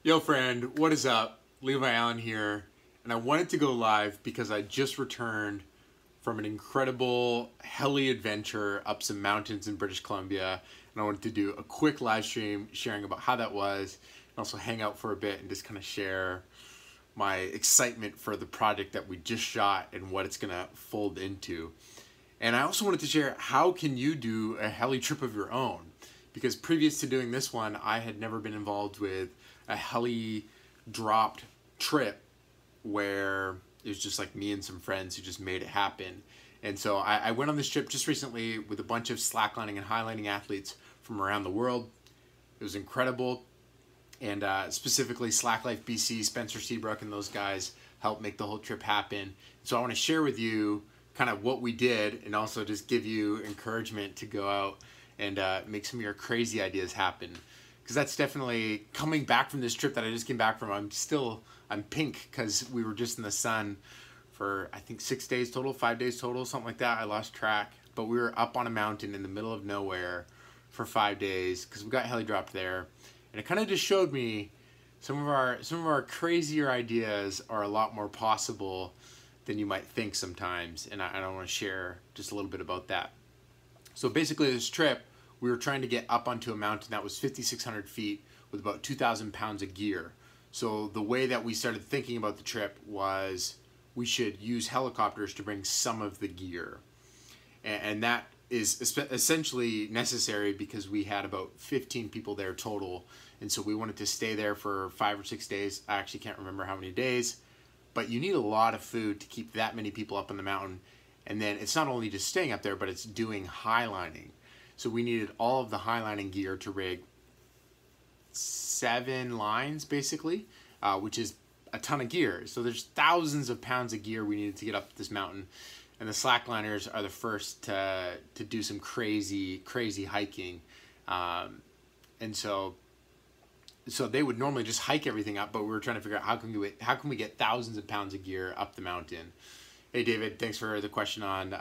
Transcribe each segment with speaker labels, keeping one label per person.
Speaker 1: Yo friend, what is up? Levi Allen here, and I wanted to go live because I just returned from an incredible heli adventure up some mountains in British Columbia, and I wanted to do a quick live stream sharing about how that was, and also hang out for a bit and just kind of share my excitement for the project that we just shot and what it's gonna fold into. And I also wanted to share how can you do a heli trip of your own, because previous to doing this one, I had never been involved with a heli dropped trip where it was just like me and some friends who just made it happen. And so I went on this trip just recently with a bunch of slacklining and highlining athletes from around the world. It was incredible. And specifically Slacklife BC, Spencer Seabrook and those guys helped make the whole trip happen. So I want to share with you kind of what we did and also just give you encouragement to go out and make some of your crazy ideas happen. Because that's definitely, coming back from this trip that I just came back from, I'm pink because we were just in the sun for I think 6 days total, 5 days total, something like that. I lost track. But we were up on a mountain in the middle of nowhere for 5 days because we got heli dropped there. And it kind of just showed me some of our crazier ideas are a lot more possible than you might think sometimes. And I want to share just a little bit about that. So basically this trip, we were trying to get up onto a mountain that was 5,600 feet with about 2,000 pounds of gear. So the way that we started thinking about the trip was we should use helicopters to bring some of the gear. And that is essentially necessary because we had about 15 people there total. And so we wanted to stay there for 5 or 6 days. I actually can't remember how many days, but you need a lot of food to keep that many people up on the mountain. And then it's not only just staying up there, but it's doing highlining. So we needed all of the highlining gear to rig 7 lines basically, which is a ton of gear. So there's thousands of pounds of gear we needed to get up this mountain. And the slackliners are the first to do some crazy hiking. And so they would normally just hike everything up, but we were trying to figure out how can we get thousands of pounds of gear up the mountain. Hey David, thanks for the question on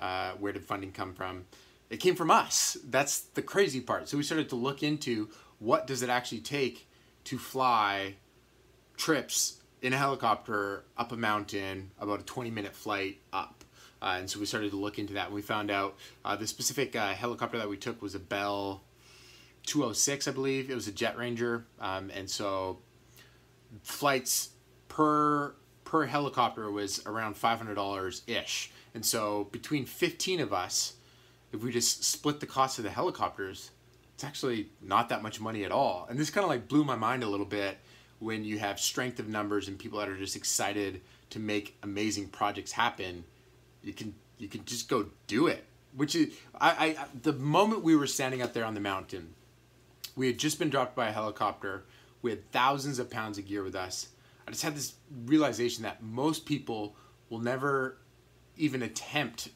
Speaker 1: where did funding come from. It came from us. That's the crazy part. So we started to look into what does it actually take to fly trips in a helicopter up a mountain, about a 20-minute flight up. And so we started to look into that, and we found out the specific helicopter that we took was a Bell 206, I believe. It was a Jet Ranger. And so flights per helicopter was around $500-ish. And so between 15 of us, if we just split the cost of the helicopters, it's actually not that much money at all. And this kind of like blew my mind a little bit when you have strength of numbers and people that are just excited to make amazing projects happen. You can just go do it. Which is, the moment we were standing up there on the mountain, we had just been dropped by a helicopter. We had thousands of pounds of gear with us. I just had this realization that most people will never even attempt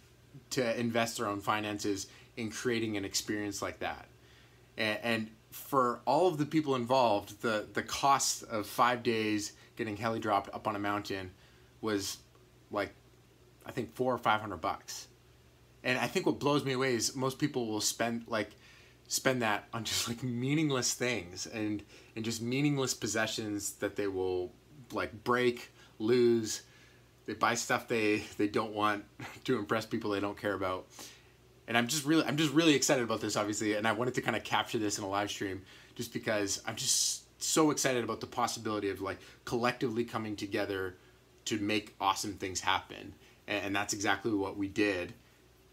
Speaker 1: to invest their own finances in creating an experience like that. And for all of the people involved, the cost of 5 days getting heli dropped up on a mountain was like, I think $400 or $500. And I think what blows me away is most people will spend that on just like meaningless things and just meaningless possessions that they will like break, lose. They buy stuff they don't want to impress people they don't care about. And I'm just really excited about this, obviously, and I wanted to kind of capture this in a live stream just because I'm just so excited about the possibility of like collectively coming together to make awesome things happen. And that's exactly what we did.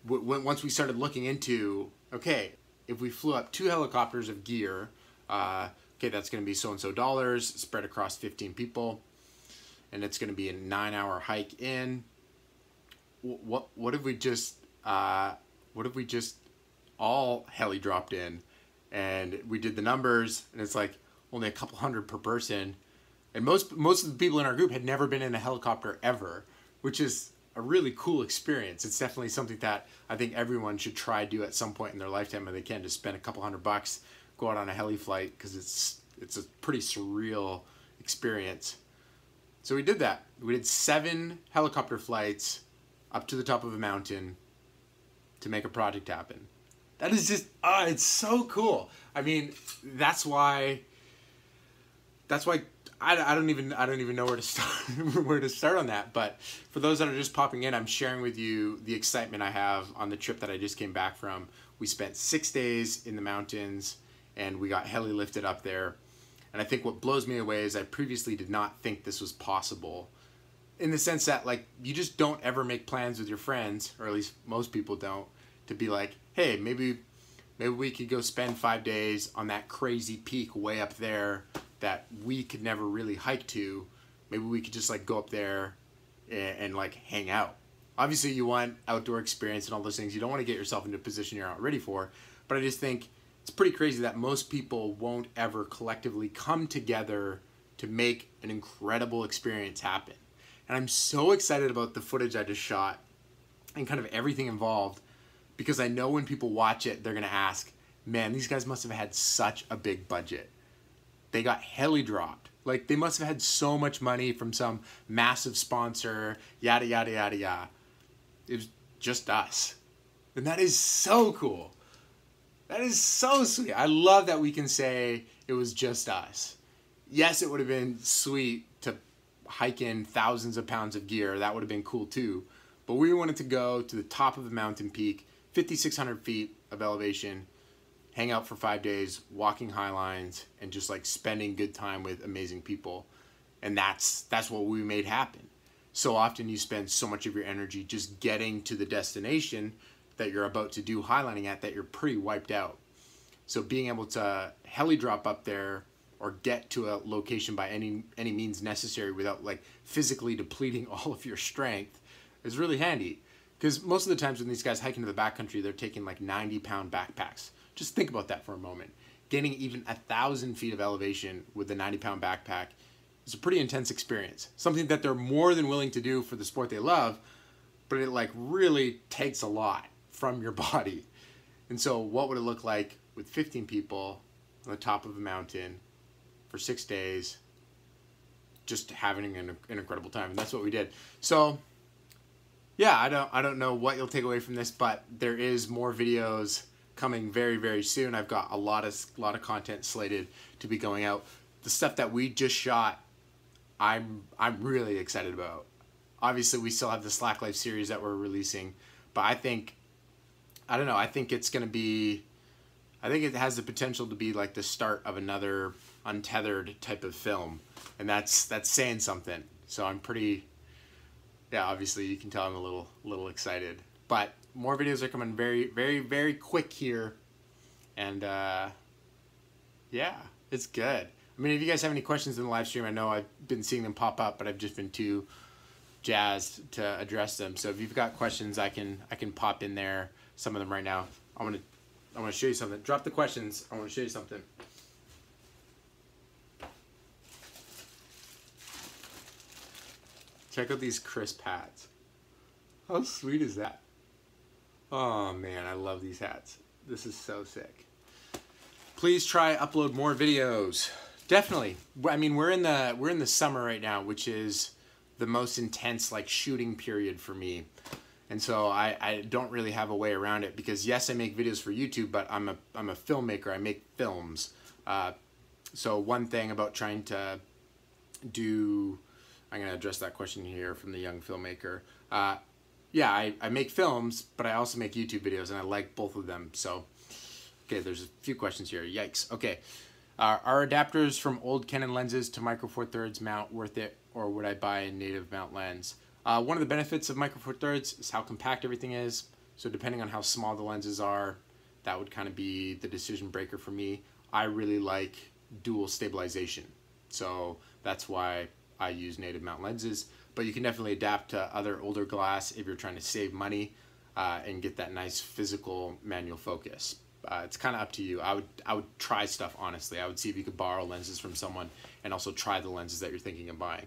Speaker 1: Once we started looking into, okay, if we flew up 2 helicopters of gear, okay, that's going to be so-and-so dollars spread across 15 people. And it's going to be a 9-hour hike in. What if we just all heli dropped in, and we did the numbers, and it's like only a couple hundred per person, and most of the people in our group had never been in a helicopter ever, which is a really cool experience. It's definitely something that I think everyone should try to do at some point in their lifetime if they can. Just spend a couple $100, go out on a heli flight, because it's a pretty surreal experience. So we did that. We did 7 helicopter flights up to the top of a mountain to make a project happen. That is just, it's so cool. I mean, that's why I don't even know where to start where to start on that. But for those that are just popping in, I'm sharing with you the excitement I have on the trip that I just came back from. We spent 6 days in the mountains, and we got heli lifted up there. And I think what blows me away is I previously did not think this was possible, in the sense that, like, you just don't ever make plans with your friends, or at least most people don't, to be like, hey, maybe we could go spend 5 days on that crazy peak way up there that we could never really hike to. Maybe we could just like go up there and like hang out. Obviously you want outdoor experience and all those things. You don't want to get yourself into a position you're not ready for. But I just think it's pretty crazy that most people won't ever collectively come together to make an incredible experience happen. And I'm so excited about the footage I just shot and kind of everything involved, because I know when people watch it, they're going to ask, man, these guys must have had such a big budget. They got heli dropped. Like, they must have had so much money from some massive sponsor, yada, yada, yada, yada. It was just us. And that is so cool. That is so sweet. I love that we can say it was just us. Yes, it would have been sweet to hike in thousands of pounds of gear. That would have been cool too. But we wanted to go to the top of a mountain peak, 5,600 feet of elevation, hang out for 5 days, walking high lines, and just like spending good time with amazing people. And that's what we made happen. So often you spend so much of your energy just getting to the destination that you're about to do highlining at that you're pretty wiped out. So being able to heli drop up there or get to a location by any means necessary without like physically depleting all of your strength is really handy. Because most of the times when these guys hike into the backcountry, they're taking like 90-pound backpacks. Just think about that for a moment. Gaining even 1,000 feet of elevation with a 90-pound backpack is a pretty intense experience. Something that they're more than willing to do for the sport they love, but it like really takes a lot from your body. And so what would it look like with 15 people on the top of a mountain for 6 days, just having an incredible time? And that's what we did. So yeah, I don't know what you'll take away from this, but there is more videos coming very, very soon. I've got a lot of content slated to be going out. The stuff that we just shot, I'm really excited about. Obviously, we still have the Slack Life series that we're releasing, but I think it's going to be, I think it has the potential to be like the start of another Untethered type of film, and that's saying something. So I'm pretty, yeah, obviously you can tell I'm a little excited. But more videos are coming very, very, very quick here. And yeah, it's good. I mean, if you guys have any questions in the live stream, I know I've been seeing them pop up, but I've just been too jazzed to address them. So if you've got questions, I can pop in there some of them right now. I want to show you something. Drop the questions. I want to show you something. Check out these crisp hats. How sweet is that? Oh man, I love these hats. This is so sick. Please try upload more videos. Definitely. I mean, we're in the summer right now, which is the most intense like shooting period for me. And so I don't really have a way around it, because yes, I make videos for YouTube, but I'm a filmmaker. I make films. So one thing about trying to do, I'm going to address that question here from the young filmmaker. Yeah, I make films, but I also make YouTube videos, and I like both of them. So, okay, there's a few questions here. Yikes. Okay. Are adapters from old Canon lenses to Micro Four Thirds mount worth it, or would I buy a native mount lens? One of the benefits of Micro Four Thirds is how compact everything is. So depending on how small the lenses are, that would kind of be the decision breaker for me. I really like dual stabilization. So that's why I use native mount lenses. But you can definitely adapt to other older glass if you're trying to save money and get that nice physical manual focus. It's kind of up to you. I would try stuff, honestly. I would see if you could borrow lenses from someone and also try the lenses that you're thinking of buying.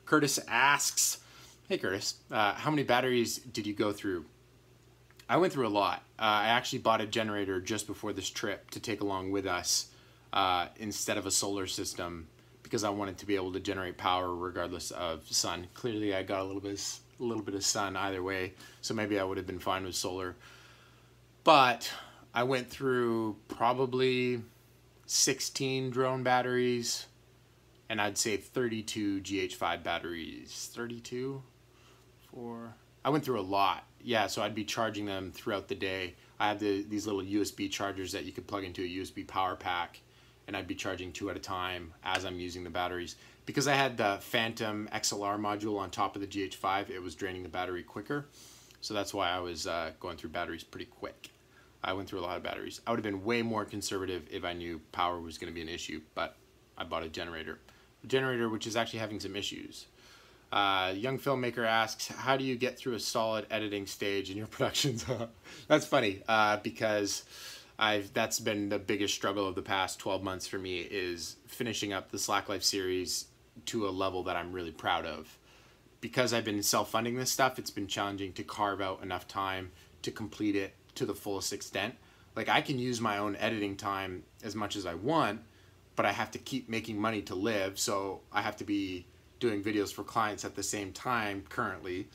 Speaker 1: Curtis asks, hey Curtis, how many batteries did you go through? I went through a lot. I actually bought a generator just before this trip to take along with us instead of a solar system, because I wanted to be able to generate power regardless of sun. Clearly I got a little bit of sun either way, so maybe I would have been fine with solar. But I went through probably 16 drone batteries and I'd say 32 GH5 batteries. 32 for, I went through a lot. Yeah, so I'd be charging them throughout the day. I have these little USB chargers that you could plug into a USB power pack, and I'd be charging 2 at a time as I'm using the batteries. Because I had the Phantom XLR module on top of the GH5, it was draining the battery quicker. So that's why I was going through batteries pretty quick. I went through a lot of batteries. I would have been way more conservative if I knew power was going to be an issue, but I bought a generator. A generator which is actually having some issues. Young filmmaker asks, how do you get through a solid editing stage in your productions? That's funny, because that's been the biggest struggle of the past 12 months for me, is finishing up the Slack Life series to a level that I'm really proud of. Because I've been self-funding this stuff, it's been challenging to carve out enough time to complete it to the fullest extent. Like, I can use my own editing time as much as I want, but I have to keep making money to live, so I have to be doing videos for clients at the same time currently.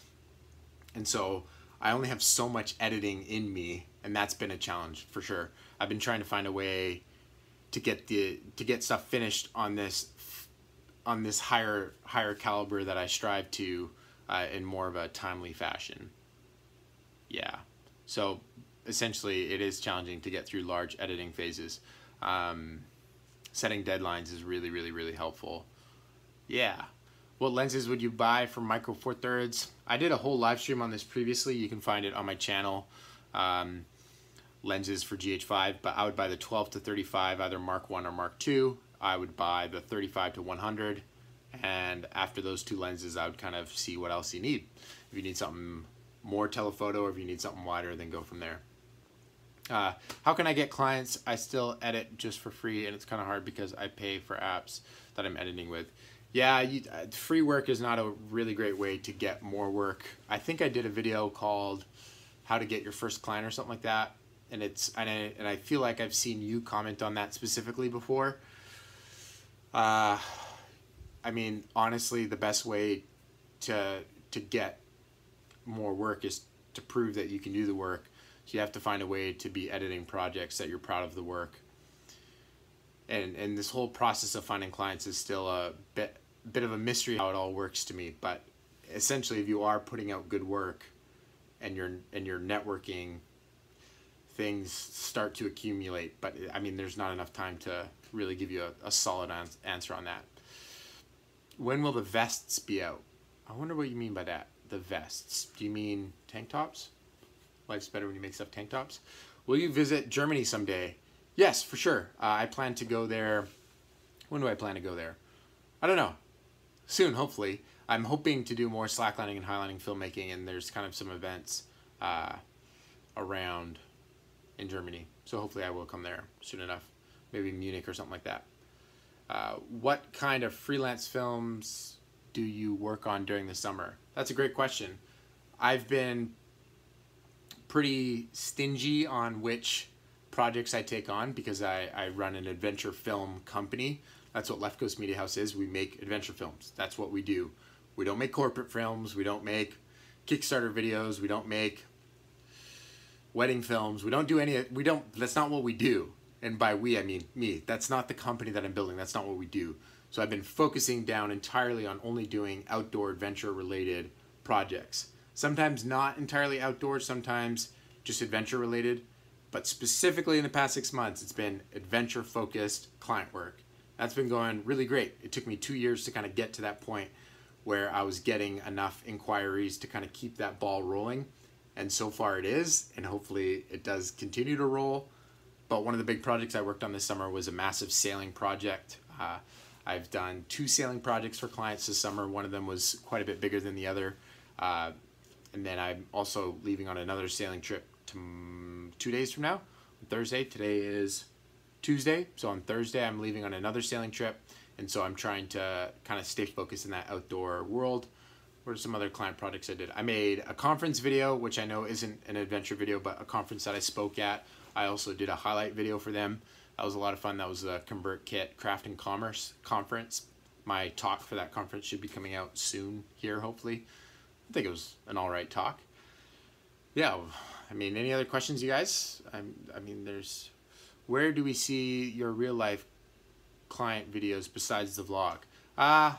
Speaker 1: And so I only have so much editing in me, and that's been a challenge for sure. I've been trying to find a way to get stuff finished on this higher caliber that I strive to in more of a timely fashion. Yeah, so essentially it is challenging to get through large editing phases. Setting deadlines is really, really, really helpful. Yeah. What lenses would you buy for Micro Four Thirds? I did a whole live stream on this previously. You can find it on my channel. Lenses for GH5, but I would buy the 12 to 35, either Mark 1 or Mark 2. I would buy the 35 to 100, and after those two lenses, I would kind of see what else you need. If you need something more telephoto, or if you need something wider, then go from there. How can I get clients? I still edit just for free, and it's kind of hard because I pay for apps that I'm editing with. Yeah, free work is not a really great way to get more work. I think I did a video called "How to Get Your First Client" or something like that, and I feel like I've seen you comment on that specifically before. I mean, honestly, the best way to get more work is to prove that you can do the work. So you have to find a way to be editing projects that you're proud of the work. And this whole process of finding clients is still a bit of a mystery how it all works to me. But essentially, if you are putting out good work and you're networking, things start to accumulate. But I mean, there's not enough time to really give you a solid answer on that. When will the vests be out? I wonder what you mean by that. The vests. Do you mean tank tops? Life's better when you make stuff tank tops. Will you visit Germany someday? Yes, for sure. I plan to go there. When do I plan to go there? I don't know. Soon, hopefully. I'm hoping to do more slacklining and highlining filmmaking, and there's kind of some events around in Germany. So hopefully I will come there soon enough. Maybe Munich or something like that. What kind of freelance films do you work on during the summer? That's a great question. I've been pretty stingy on which projects I take on because I run an adventure film company. That's what Leftcoast Media House is. We make adventure films. That's what we do. We don't make corporate films. We don't make Kickstarter videos. We don't make wedding films. We don't do any. That's not what we do. And by we, I mean me. That's not the company that I'm building. That's not what we do. So I've been focusing down entirely on only doing outdoor adventure related projects. Sometimes not entirely outdoor, sometimes just adventure related. But specifically in the past 6 months, it's been adventure focused client work. That's been going really great. It took me 2 years to kind of get to that point where I was getting enough inquiries to kind of keep that ball rolling. And so far it is, and hopefully it does continue to roll. But one of the big projects I worked on this summer was a massive sailing project. I've done 2 sailing projects for clients this summer. One of them was quite a bit bigger than the other. And then I'm also leaving on another sailing trip 2 days from now, on Thursday. Today is Tuesday. So on Thursday, I'm leaving on another sailing trip. And so I'm trying to kind of stay focused in that outdoor world. What are some other client projects I did? I made a conference video, which I know isn't an adventure video, but a conference that I spoke at. I also did a highlight video for them. That was a lot of fun. That was the ConvertKit Craft and Commerce conference. My talk for that conference should be coming out soon here, hopefully. I think it was an all right talk. Yeah, I mean, any other questions, you guys? I mean, where do we see your real life client videos besides the vlog? Yeah,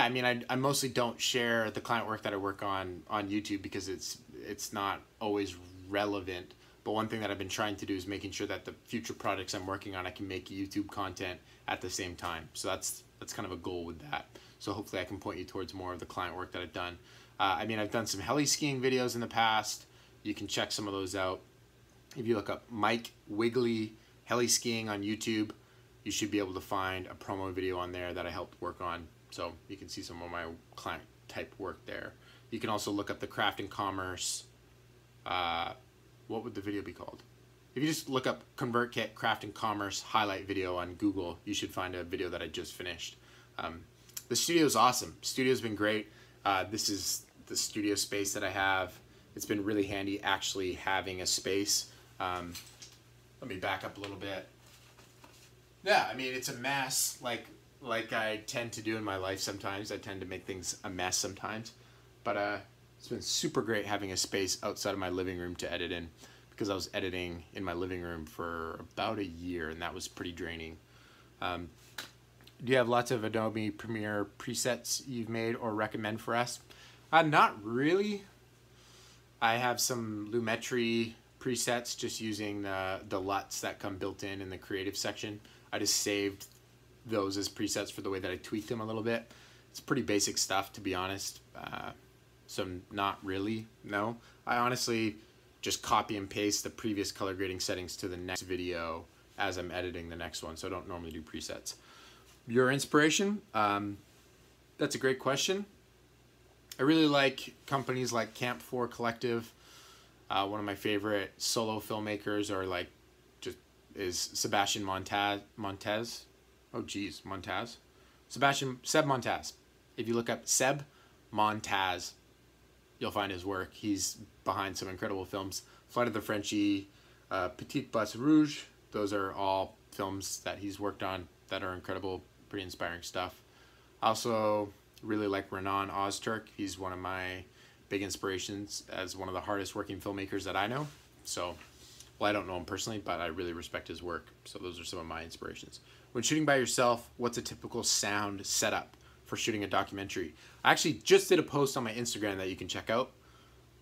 Speaker 1: I mean, I mostly don't share the client work that I work on YouTube because it's not always relevant. But one thing that I've been trying to do is making sure that the future projects I'm working on, I can make YouTube content at the same time. So that's kind of a goal with that. So hopefully I can point you towards more of the client work that I've done. I mean, I've done some heli skiing videos in the past. You can check some of those out. If you look up Mike Wiggly heli skiing on YouTube, you should be able to find a promo video on there that I helped work on. So you can see some of my client type work there. You can also look up the Craft and Commerce. What would the video be called? If you just look up ConvertKit Craft and Commerce highlight video on Google, you should find a video that I just finished. The studio is awesome. Studio's been great. This is the studio space that I have. It's been really handy actually having a space. Let me back up a little bit. Yeah, I mean, it's a mess like I tend to do in my life sometimes. I tend to make things a mess sometimes. But it's been super great having a space outside of my living room to edit in, because I was editing in my living room for about a year, and that was pretty draining. Do you have lots of Adobe Premiere presets you've made or recommend for us? Not really. I have some Lumetri presets just using the LUTs that come built in the creative section. I just saved those as presets for the way that I tweaked them a little bit. It's pretty basic stuff, to be honest. So not really, no. I honestly just copy and paste the previous color grading settings to the next video as I'm editing the next one, so I don't normally do presets. Your inspiration? That's a great question. I really like companies like Camp 4 Collective. One of my favorite solo filmmakers is Sebastian Montez. Oh geez, Montaz? Seb Montaz. If you look up Seb Montaz, you'll find his work. He's behind some incredible films. Flight of the Frenchie, Petite Bus Rouge. Those are all films that he's worked on that are incredible, pretty inspiring stuff. I also really like Renan Ozturk. He's one of my big inspirations as one of the hardest working filmmakers that I know. So, well, I don't know him personally, but I really respect his work. So those are some of my inspirations. When shooting by yourself, what's a typical sound setup for shooting a documentary? I actually just did a post on my Instagram that you can check out.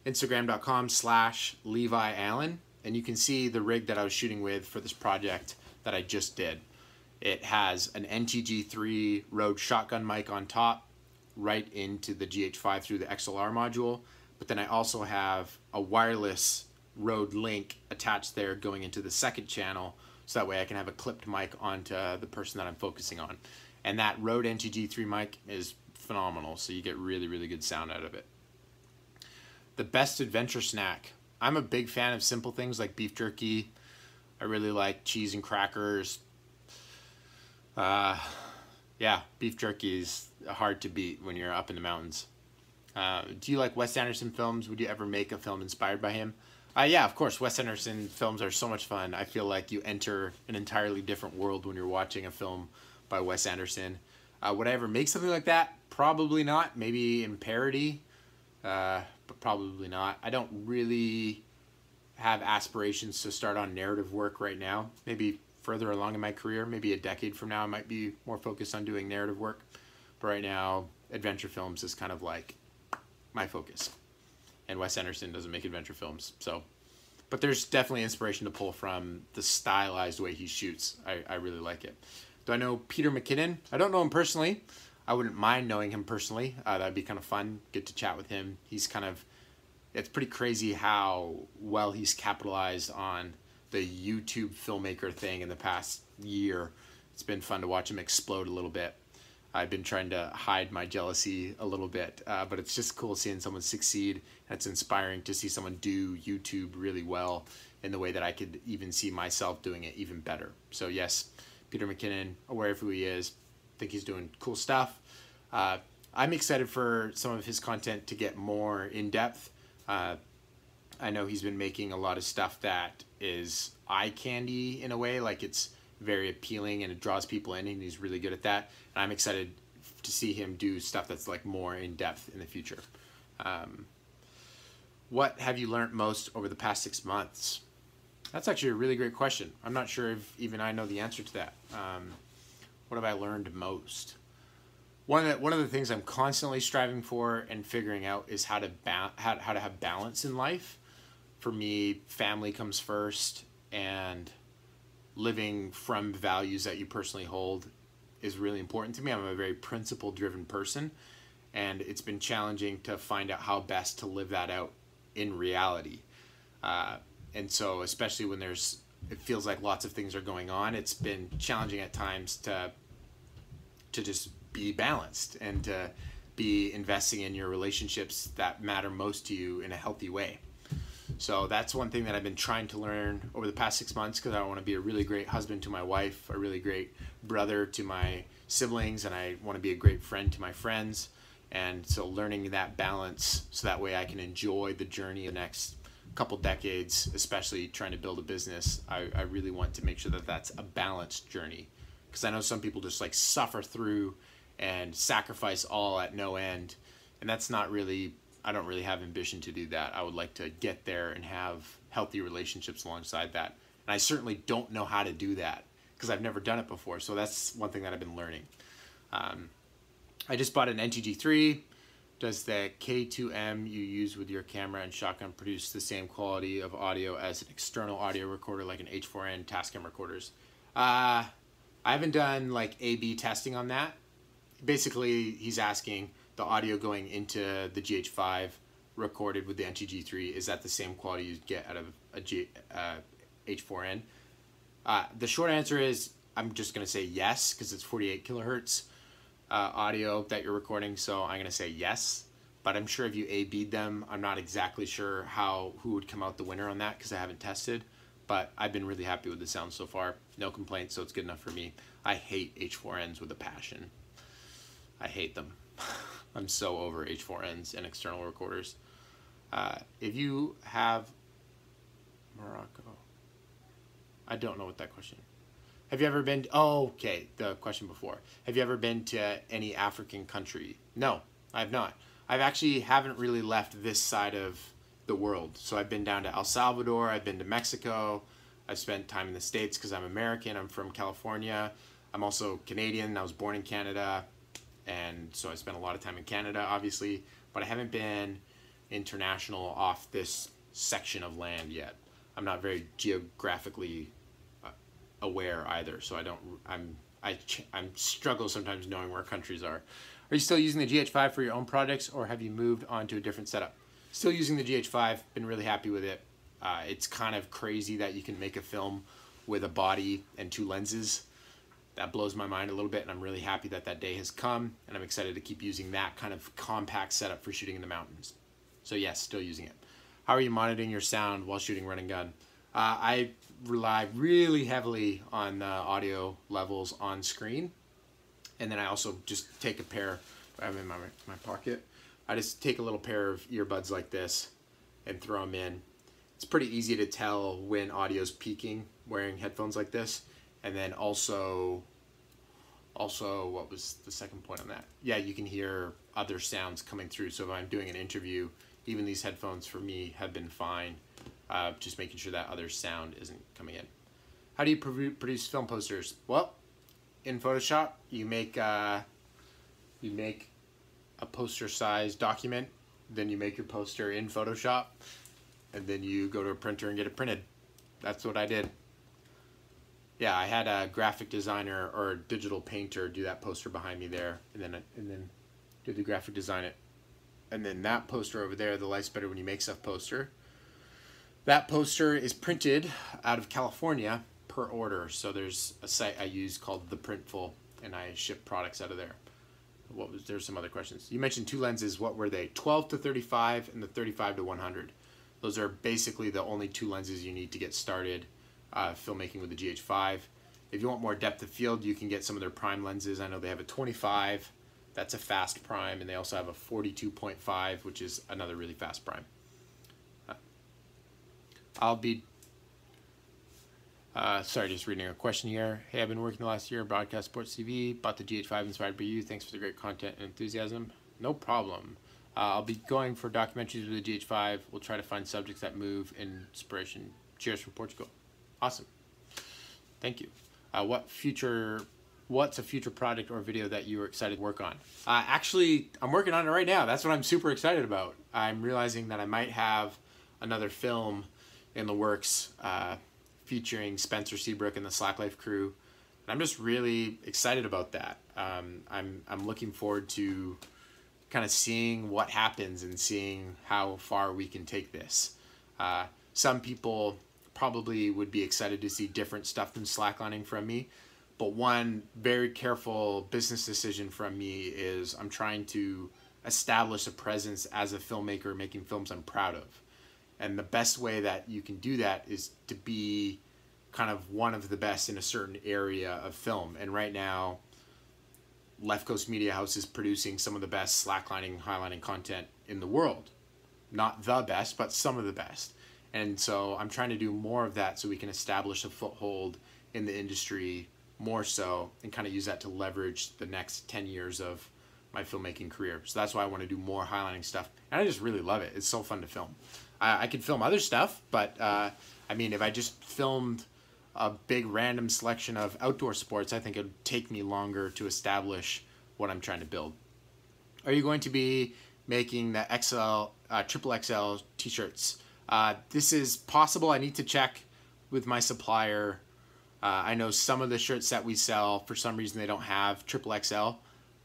Speaker 1: Instagram.com/Levi Allen. And you can see the rig that I was shooting with for this project that I just did. It has an NTG3 Rode shotgun mic on top, right into the GH5 through the XLR module. But then I also have a wireless Rode link attached there going into the second channel, so that way I can have a clipped mic onto the person that I'm focusing on. And that Rode NTG3 mic is phenomenal, so you get really, really good sound out of it. The best adventure snack. I'm a big fan of simple things like beef jerky. I really like cheese and crackers. Yeah, beef jerky is hard to beat when you're up in the mountains. Do you like Wes Anderson films? Would you ever make a film inspired by him? Yeah, of course. Wes Anderson films are so much fun. I feel like you enter an entirely different world when you're watching a film by Wes Anderson. Would I ever make something like that? Probably not. Maybe in parody, but probably not. I don't really have aspirations to start on narrative work right now. Maybe further along in my career, maybe a decade from now, I might be more focused on doing narrative work. But right now, adventure films is kind of like my focus. And Wes Anderson doesn't make adventure films, so. But there's definitely inspiration to pull from the stylized way he shoots. I really like it. Do I know Peter McKinnon? I don't know him personally. I wouldn't mind knowing him personally. That'd be kind of fun. Get to chat with him. He's kind of, it's pretty crazy how well he's capitalized on the YouTube filmmaker thing in the past year. It's been fun to watch him explode a little bit. I've been trying to hide my jealousy a little bit, but it's just cool seeing someone succeed. It's inspiring to see someone do YouTube really well in the way that I could even see myself doing it even better. So yes, Peter McKinnon, aware of who he is, think he's doing cool stuff. I'm excited for some of his content to get more in depth. I know he's been making a lot of stuff that is eye candy in a way, like it's very appealing and it draws people in, and he's really good at that. And I'm excited to see him do stuff that's like more in depth in the future. What have you learned most over the past 6 months? That's actually a really great question. I'm not sure if even I know the answer to that. What have I learned most? One of the things I'm constantly striving for and figuring out is how to have balance in life. For me, family comes first, and living from values that you personally hold is really important to me. I'm a very principle-driven person, and it's been challenging to find out how best to live that out in reality. And so, especially when it feels like lots of things are going on, it's been challenging at times to just be balanced and to be investing in your relationships that matter most to you in a healthy way. So that's one thing that I've been trying to learn over the past 6 months, because I want to be a really great husband to my wife, a really great brother to my siblings, and I want to be a great friend to my friends. And so learning that balance so that way I can enjoy the journey of the next couple decades, especially trying to build a business. I really want to make sure that that's a balanced journey, because I know some people just like suffer through and sacrifice all at no end, and that's not really, I don't really have ambition to do that. I would like to get there and have healthy relationships alongside that. And I certainly don't know how to do that because I've never done it before. So that's one thing that I've been learning. I just bought an NTG3. Does the K2M you use with your camera and shotgun produce the same quality of audio as an external audio recorder like an H4n Tascam recorders? I haven't done like A/B testing on that. Basically, he's asking the audio going into the GH5 recorded with the NTG3, is that the same quality you get out of a H4n? The short answer is I'm just going to say yes, because it's 48 kilohertz audio that you're recording, so I'm going to say yes. But I'm sure if you A/B'd them, I'm not exactly sure who would come out the winner on that, because I haven't tested. But I've been really happy with the sound so far. No complaints, so it's good enough for me. I hate H4ns with a passion. I hate them. I'm so over H4ns and external recorders. If you have Morocco, I don't know what that question. Have you ever been? Oh, okay. The question before. Have you ever been to any African country? No, I have not. I've actually haven't really left this side of the world. So I've been down to El Salvador. I've been to Mexico. I've spent time in the States because I'm American. I'm from California. I'm also Canadian. I was born in Canada. And so I spent a lot of time in Canada, obviously, but I haven't been international off this section of land yet. I'm not very geographically aware either, so I struggle sometimes knowing where countries are. Are you still using the GH5 for your own projects, or have you moved on to a different setup? Still using the GH5, been really happy with it. It's kind of crazy that you can make a film with a body and 2 lenses. That blows my mind a little bit, and I'm really happy that that day has come, and I'm excited to keep using that kind of compact setup for shooting in the mountains. So yes, still using it. How are you monitoring your sound while shooting run and gun? I rely really heavily on the audio levels on screen, and then I also just take a pair, I have them in my pocket, I just take a little pair of earbuds like this and throw them in. It's pretty easy to tell when audio's peaking wearing headphones like this. And then also, what was the second point on that? Yeah, you can hear other sounds coming through. So if I'm doing an interview, even these headphones for me have been fine. Just making sure that other sound isn't coming in. How do you produce film posters? Well, in Photoshop, you make a poster size document. Then you make your poster in Photoshop, and then you go to a printer and get it printed. That's what I did. Yeah, I had a graphic designer or a digital painter do that poster behind me there, and then do the graphic design it. And then that poster over there, the Life's Better When You Make Stuff poster, that poster is printed out of California per order. So there's a site I use called The Printful, and I ship products out of there. There's some other questions. You mentioned 2 lenses. What were they? 12 to 35 and the 35 to 100. Those are basically the only 2 lenses you need to get started filmmaking with the GH5. If you want more depth of field, you can get some of their prime lenses. I know they have a 25, that's a fast prime, and they also have a 42.5, which is another really fast prime. Sorry, just reading a question here. Hey, I've been working the last year in broadcast sports TV, bought the GH5 inspired by you. Thanks for the great content and enthusiasm. No problem. I'll be going for documentaries with the GH5. We'll try to find subjects that move inspiration. Cheers from Portugal. Awesome. Thank you. What future what's a future project or video that you were excited to work on? Actually, I'm working on it right now. That's what I'm super excited about. I'm realizing that I might have another film in the works featuring Spencer Seabrook and the Slacklife crew. And I'm just really excited about that. I'm looking forward to kind of seeing what happens and seeing how far we can take this. Some people probably would be excited to see different stuff than slacklining from me. But one very careful business decision from me is I'm trying to establish a presence as a filmmaker making films I'm proud of. And the best way that you can do that is to be kind of one of the best in a certain area of film. And right now, Leftcoast Media House is producing some of the best slacklining, highlining content in the world. Not the best, but some of the best. And so I'm trying to do more of that so we can establish a foothold in the industry more so, and kind of use that to leverage the next 10 years of my filmmaking career. So that's why I want to do more highlighting stuff. And I just really love it. It's so fun to film. I could film other stuff, but I mean, if I just filmed a big random selection of outdoor sports, I think it would take me longer to establish what I'm trying to build. Are you going to be making the triple XL t-shirts? This is possible. I need to check with my supplier. I know some of the shirts that we sell, for some reason they don't have triple XL,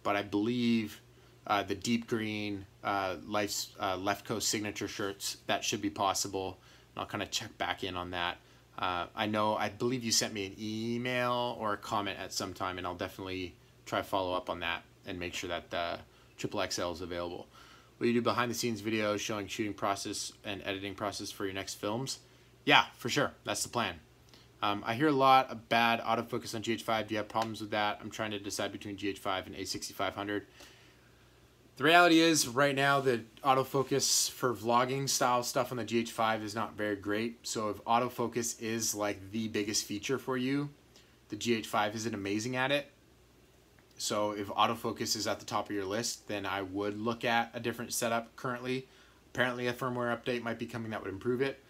Speaker 1: but I believe the deep green Leftcoast signature shirts, that should be possible. And I'll kind of check back in on that. I believe you sent me an email or a comment at some time, and I'll definitely try to follow up on that and make sure that the triple XL is available. Will you do behind the scenes videos showing shooting process and editing process for your next films? Yeah, for sure. That's the plan. I hear a lot of bad autofocus on GH5. Do you have problems with that? I'm trying to decide between GH5 and A6500. The reality is, right now, the autofocus for vlogging style stuff on the GH5 is not very great. So if autofocus is like the biggest feature for you, the GH5 isn't amazing at it. So if autofocus is at the top of your list, then I would look at a different setup currently. Apparently a firmware update might be coming that would improve it.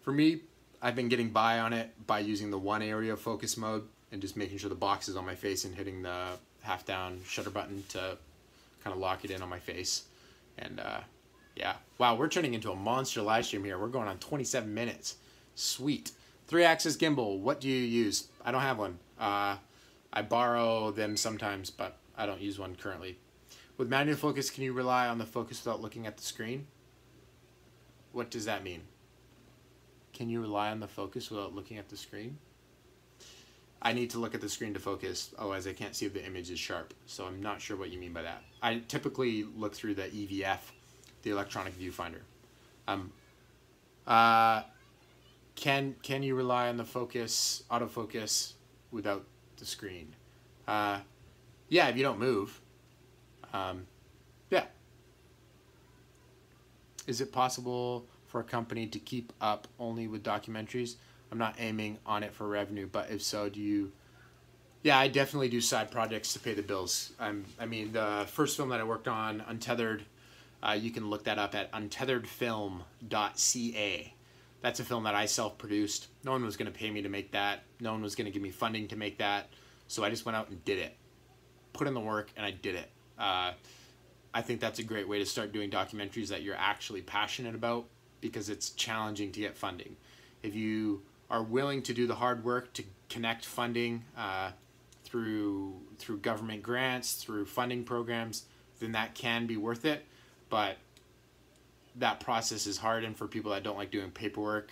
Speaker 1: For me, I've been getting by on it by using the one area focus mode and just making sure the box is on my face and hitting the half down shutter button to kind of lock it in on my face. And yeah, wow, we're turning into a monster live stream here. We're going on 27 minutes. Sweet. 3-axis gimbal, what do you use? I don't have one. I borrow them sometimes, but I don't use one currently. With manual focus, can you rely on the focus without looking at the screen? What does that mean? Can you rely on the focus without looking at the screen? I need to look at the screen to focus, otherwise I can't see if the image is sharp. So I'm not sure what you mean by that. I typically look through the EVF, the electronic viewfinder. Can you rely on the focus, autofocus, without the screen? Yeah, if you don't move. Yeah. Is it possible for a company to keep up only with documentaries? I'm not aiming on it for revenue, but if so, do you? Yeah, I definitely do side projects to pay the bills. I mean, the first film that I worked on, Untethered, you can look that up at untetheredfilm.ca. That's a film that I self-produced. No one was going to pay me to make that. No one was going to give me funding to make that. So I just went out and did it. Put in the work, and I did it. I think that's a great way to start doing documentaries that you're actually passionate about, because it's challenging to get funding. If you are willing to do the hard work to connect funding through government grants, through funding programs, then that can be worth it. But that process is hard, and for people that don't like doing paperwork,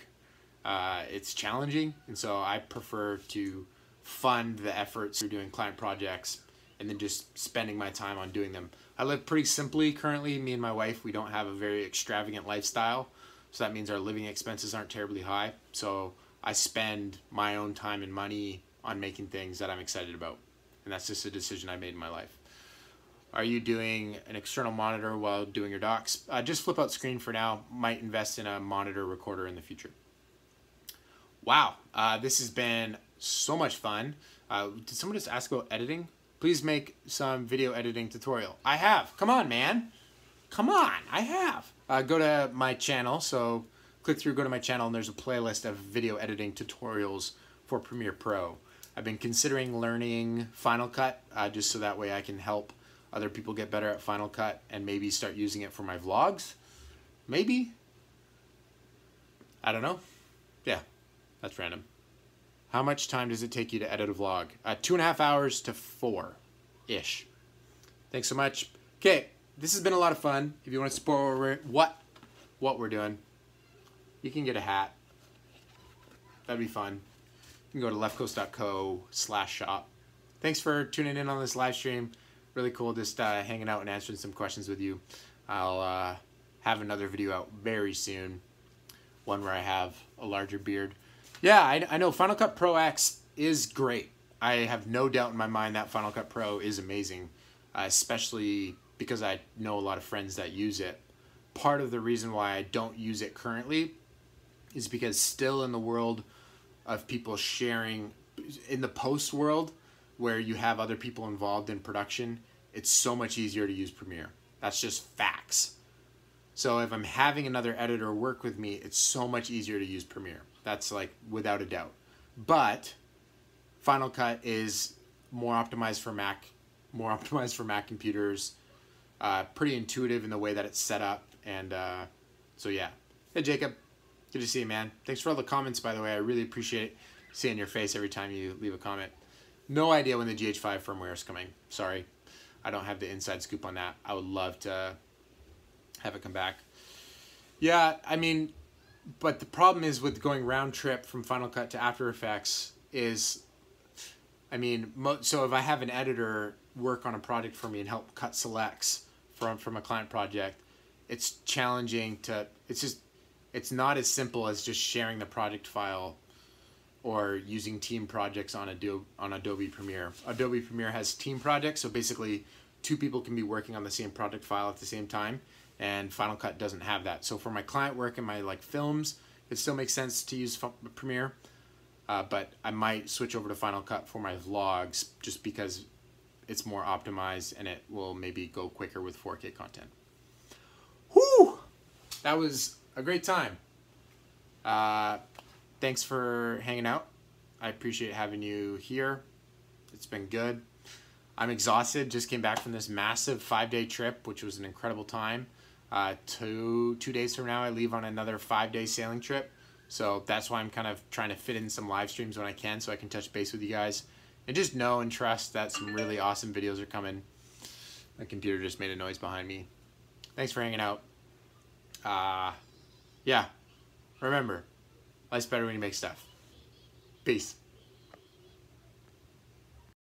Speaker 1: it's challenging. And so I prefer to fund the efforts through doing client projects and then just spending my time on doing them. I live pretty simply currently. Me and my wife, we don't have a very extravagant lifestyle. So that means our living expenses aren't terribly high. So I spend my own time and money on making things that I'm excited about. And that's just a decision I made in my life. Are you doing an external monitor while doing your docs? Just flip out screen for now. Might invest in a monitor recorder in the future. Wow, this has been so much fun. Did someone just ask about editing? Please make some video editing tutorial. I have. Come on, man. Come on, I have. Go to my channel. So click through, go to my channel, and there's a playlist of video editing tutorials for Premiere Pro. I've been considering learning Final Cut, just so that way I can help other people get better at Final Cut and maybe start using it for my vlogs. Maybe. I don't know. Yeah, that's random. How much time does it take you to edit a vlog? 2.5 hours to 4-ish. Thanks so much. Okay, this has been a lot of fun. If you want to support what we're doing, you can get a hat. That'd be fun. You can go to leftcoast.co/shop. Thanks for tuning in on this live stream. Really cool just hanging out and answering some questions with you. I'll have another video out very soon. One where I have a larger beard. Yeah, I know Final Cut Pro X is great. I have no doubt in my mind that Final Cut Pro is amazing, especially because I know a lot of friends that use it. Part of the reason why I don't use it currently is because still in the world of people sharing, in the post world where you have other people involved in production, it's so much easier to use Premiere. That's just facts. So if I'm having another editor work with me, it's so much easier to use Premiere. That's like without a doubt. But Final Cut is more optimized for Mac, computers, pretty intuitive in the way that it's set up. And so yeah. Hey Jacob, good to see you, man. Thanks for all the comments, by the way. I really appreciate seeing your face every time you leave a comment. No idea when the GH5 firmware is coming. Sorry, I don't have the inside scoop on that. I would love to have it come back. Yeah, I mean, but the problem is with going round trip from Final Cut to After Effects is, I mean, so if I have an editor work on a project for me and help cut selects from a client project, it's challenging to, it's not as simple as just sharing the project file or using team projects on Adobe Premiere. Adobe Premiere has team projects, so basically 2 people can be working on the same project file at the same time, and Final Cut doesn't have that. So for my client work and my films, it still makes sense to use Premiere, but I might switch over to Final Cut for my vlogs just because it's more optimized and it will maybe go quicker with 4K content. Whew! That was a great time. Thanks for hanging out. I appreciate having you here. It's been good. I'm exhausted. Just came back from this massive 5-day trip, which was an incredible time. 2 days from now, I leave on another 5-day sailing trip. So that's why I'm kind of trying to fit in some live streams when I can so I can touch base with you guys. And just know and trust that some really awesome videos are coming. My computer just made a noise behind me. Thanks for hanging out. Yeah. Remember, life's better when you make stuff. Peace.